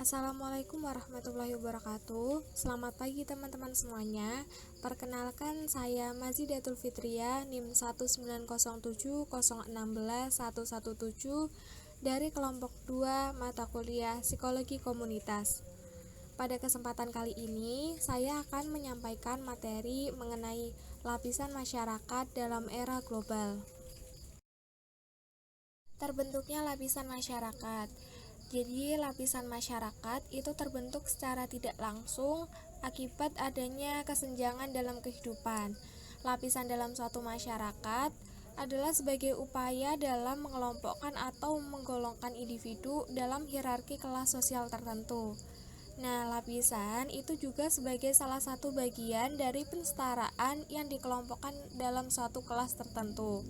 Assalamualaikum warahmatullahi wabarakatuh. Selamat pagi teman-teman semuanya. Perkenalkan saya Mazidatul Fitria NIM 19070161117 dari kelompok 2 mata kuliah Psikologi Komunitas. Pada kesempatan kali ini, saya akan menyampaikan materi mengenai lapisan masyarakat dalam era global. Terbentuknya lapisan masyarakat. Jadi, lapisan masyarakat itu terbentuk secara tidak langsung akibat adanya kesenjangan dalam kehidupan. Lapisan dalam suatu masyarakat adalah sebagai upaya dalam mengelompokkan atau menggolongkan individu dalam hierarki kelas sosial tertentu. Nah, lapisan itu juga sebagai salah satu bagian dari pensetaraan yang dikelompokkan dalam suatu kelas tertentu.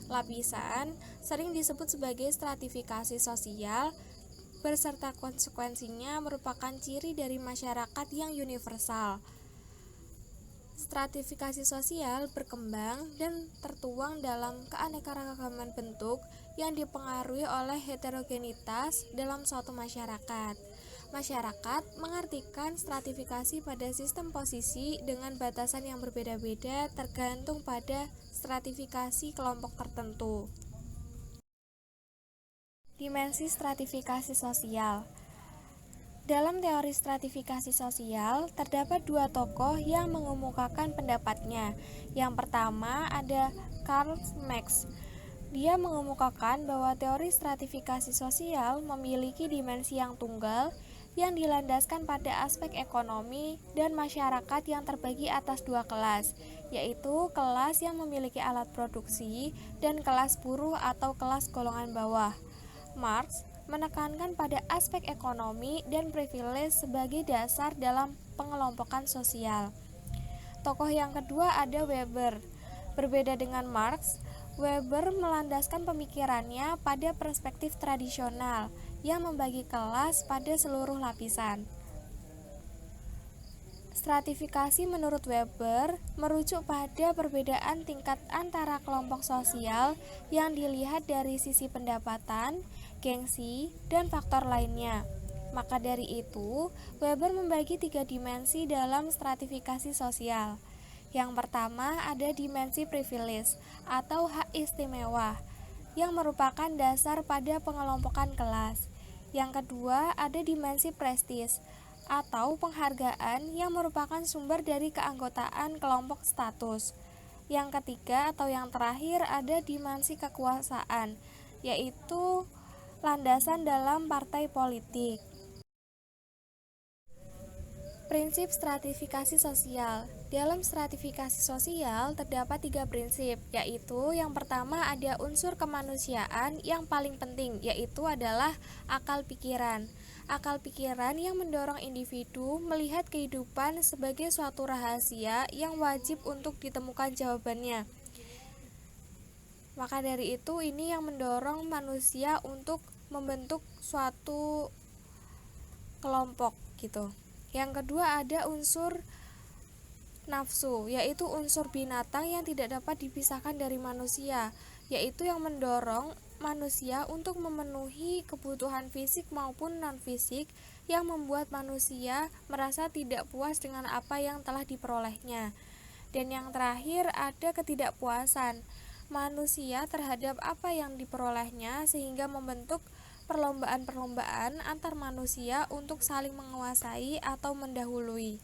Lapisan sering disebut sebagai stratifikasi sosial beserta konsekuensinya merupakan ciri dari masyarakat yang universal. Stratifikasi sosial berkembang dan tertuang dalam keanekaragaman bentuk yang dipengaruhi oleh heterogenitas dalam suatu masyarakat. Masyarakat mengartikan stratifikasi pada sistem posisi dengan batasan yang berbeda-beda tergantung pada stratifikasi kelompok tertentu. Dimensi stratifikasi sosial. Dalam teori stratifikasi sosial, terdapat dua tokoh yang mengemukakan pendapatnya. Yang pertama ada Karl Marx. Dia mengemukakan bahwa teori stratifikasi sosial memiliki dimensi yang tunggal yang dilandaskan pada aspek ekonomi dan masyarakat yang terbagi atas dua kelas, yaitu kelas yang memiliki alat produksi dan kelas buruh atau kelas golongan bawah. Marx menekankan pada aspek ekonomi dan privilege sebagai dasar dalam pengelompokan sosial. Tokoh yang kedua ada Weber. Berbeda dengan Marx, Weber melandaskan pemikirannya pada perspektif tradisional yang membagi kelas pada seluruh lapisan. Stratifikasi menurut Weber merujuk pada perbedaan tingkat antara kelompok sosial yang dilihat dari sisi pendapatan, gengsi, dan faktor lainnya. Maka dari itu, Weber membagi tiga dimensi dalam stratifikasi sosial. Yang pertama ada dimensi privilege atau hak istimewa yang merupakan dasar pada pengelompokan kelas. Yang kedua ada dimensi prestis atau penghargaan yang merupakan sumber dari keanggotaan kelompok status. Yang ketiga atau yang terakhir ada dimensi kekuasaan, yaitu landasan dalam partai politik. Prinsip stratifikasi sosial. Dalam stratifikasi sosial terdapat tiga prinsip, yaitu yang pertama ada unsur kemanusiaan yang paling penting, yaitu adalah akal pikiran. Akal pikiran yang mendorong individu melihat kehidupan sebagai suatu rahasia yang wajib untuk ditemukan jawabannya. Maka dari itu ini yang mendorong manusia untuk membentuk suatu kelompok gitu. Yang kedua ada unsur nafsu, yaitu unsur binatang yang tidak dapat dipisahkan dari manusia, yaitu yang mendorong manusia untuk memenuhi kebutuhan fisik maupun non-fisik yang membuat manusia merasa tidak puas dengan apa yang telah diperolehnya. Dan yang terakhir ada ketidakpuasan manusia terhadap apa yang diperolehnya sehingga membentuk perlombaan-perlombaan antar manusia untuk saling menguasai atau mendahului.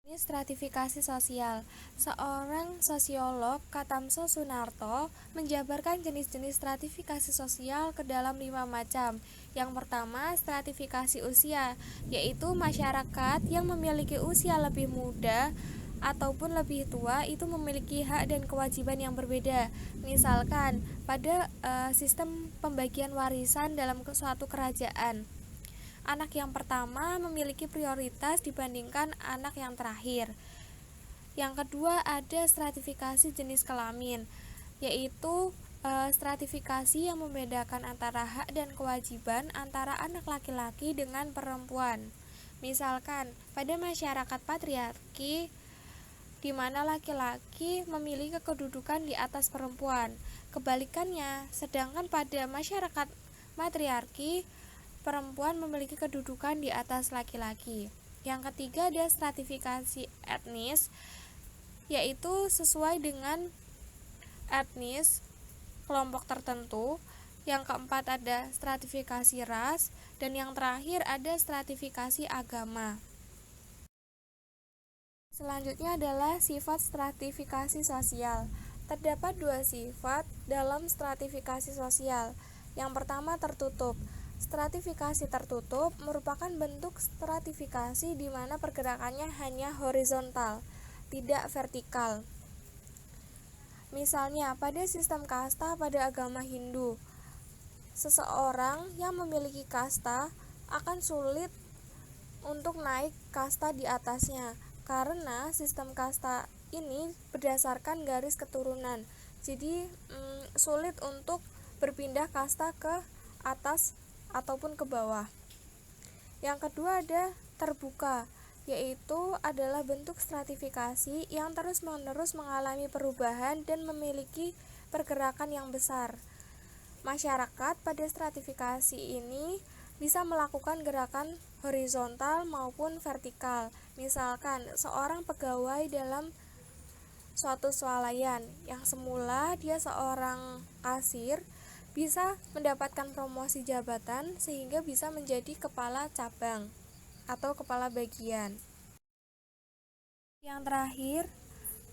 Ini stratifikasi sosial. Seorang sosiolog, Katamso Sunarto, menjabarkan jenis-jenis stratifikasi sosial ke dalam 5 macam. Yang pertama, stratifikasi usia, yaitu masyarakat yang memiliki usia lebih muda ataupun lebih tua itu memiliki hak dan kewajiban yang berbeda. Misalkan pada sistem pembagian warisan dalam suatu kerajaan, anak yang pertama memiliki prioritas dibandingkan anak yang terakhir. Yang kedua ada stratifikasi jenis kelamin, yaitu stratifikasi yang membedakan antara hak dan kewajiban antara anak laki-laki dengan perempuan. Misalkan pada masyarakat patriarki di mana laki-laki memiliki kedudukan di atas perempuan. Kebalikannya, sedangkan pada masyarakat matriarki perempuan memiliki kedudukan di atas laki-laki. Yang ketiga ada stratifikasi etnis, yaitu sesuai dengan etnis kelompok tertentu. Yang keempat ada stratifikasi ras, dan yang terakhir ada stratifikasi agama. Selanjutnya adalah sifat stratifikasi sosial. Terdapat dua sifat dalam stratifikasi sosial. Yang pertama tertutup. Stratifikasi tertutup merupakan bentuk stratifikasi di mana pergerakannya hanya horizontal, tidak vertikal. Misalnya, pada sistem kasta pada agama Hindu, seseorang yang memiliki kasta akan sulit untuk naik kasta di atasnya, karena sistem kasta ini berdasarkan garis keturunan. Jadi sulit untuk berpindah kasta ke atas ataupun ke bawah. Yang kedua ada terbuka, yaitu adalah bentuk stratifikasi yang terus-menerus mengalami perubahan dan memiliki pergerakan yang besar. Masyarakat pada stratifikasi ini bisa melakukan gerakan horizontal maupun vertikal. Misalkan, seorang pegawai dalam suatu swalayan yang semula dia seorang kasir bisa mendapatkan promosi jabatan sehingga bisa menjadi kepala cabang atau kepala bagian. Yang terakhir,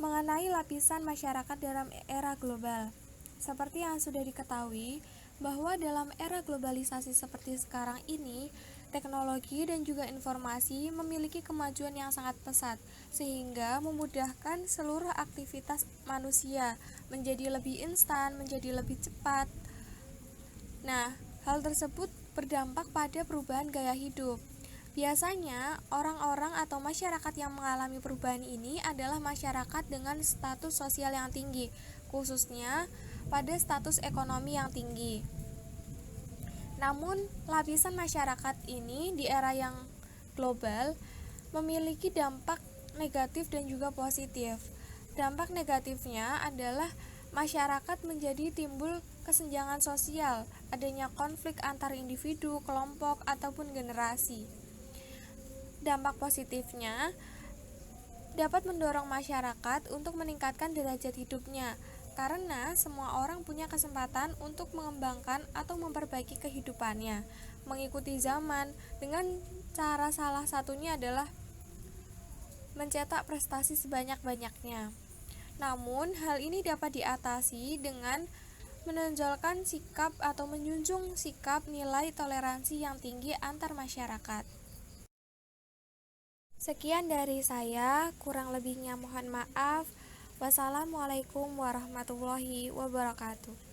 mengenai lapisan masyarakat dalam era global. Seperti yang sudah diketahui, bahwa dalam era globalisasi seperti sekarang ini, teknologi dan juga informasi memiliki kemajuan yang sangat pesat, sehingga memudahkan seluruh aktivitas manusia menjadi lebih instan, menjadi lebih cepat. Nah, hal tersebut berdampak pada perubahan gaya hidup. Biasanya, orang-orang atau masyarakat yang mengalami perubahan ini adalah masyarakat dengan status sosial yang tinggi, khususnya pada status ekonomi yang tinggi. Namun, lapisan masyarakat ini di era yang global memiliki dampak negatif dan juga positif. Dampak negatifnya adalah masyarakat menjadi timbul kesenjangan sosial, adanya konflik antar individu, kelompok, ataupun generasi. Dampak positifnya dapat mendorong masyarakat untuk meningkatkan derajat hidupnya, karena semua orang punya kesempatan untuk mengembangkan atau memperbaiki kehidupannya, mengikuti zaman dengan cara salah satunya adalah mencetak prestasi sebanyak-banyaknya. Namun, hal ini dapat diatasi dengan menonjolkan sikap atau menjunjung sikap nilai toleransi yang tinggi antar masyarakat. Sekian dari saya, kurang lebihnya mohon maaf. Wassalamualaikum warahmatullahi wabarakatuh.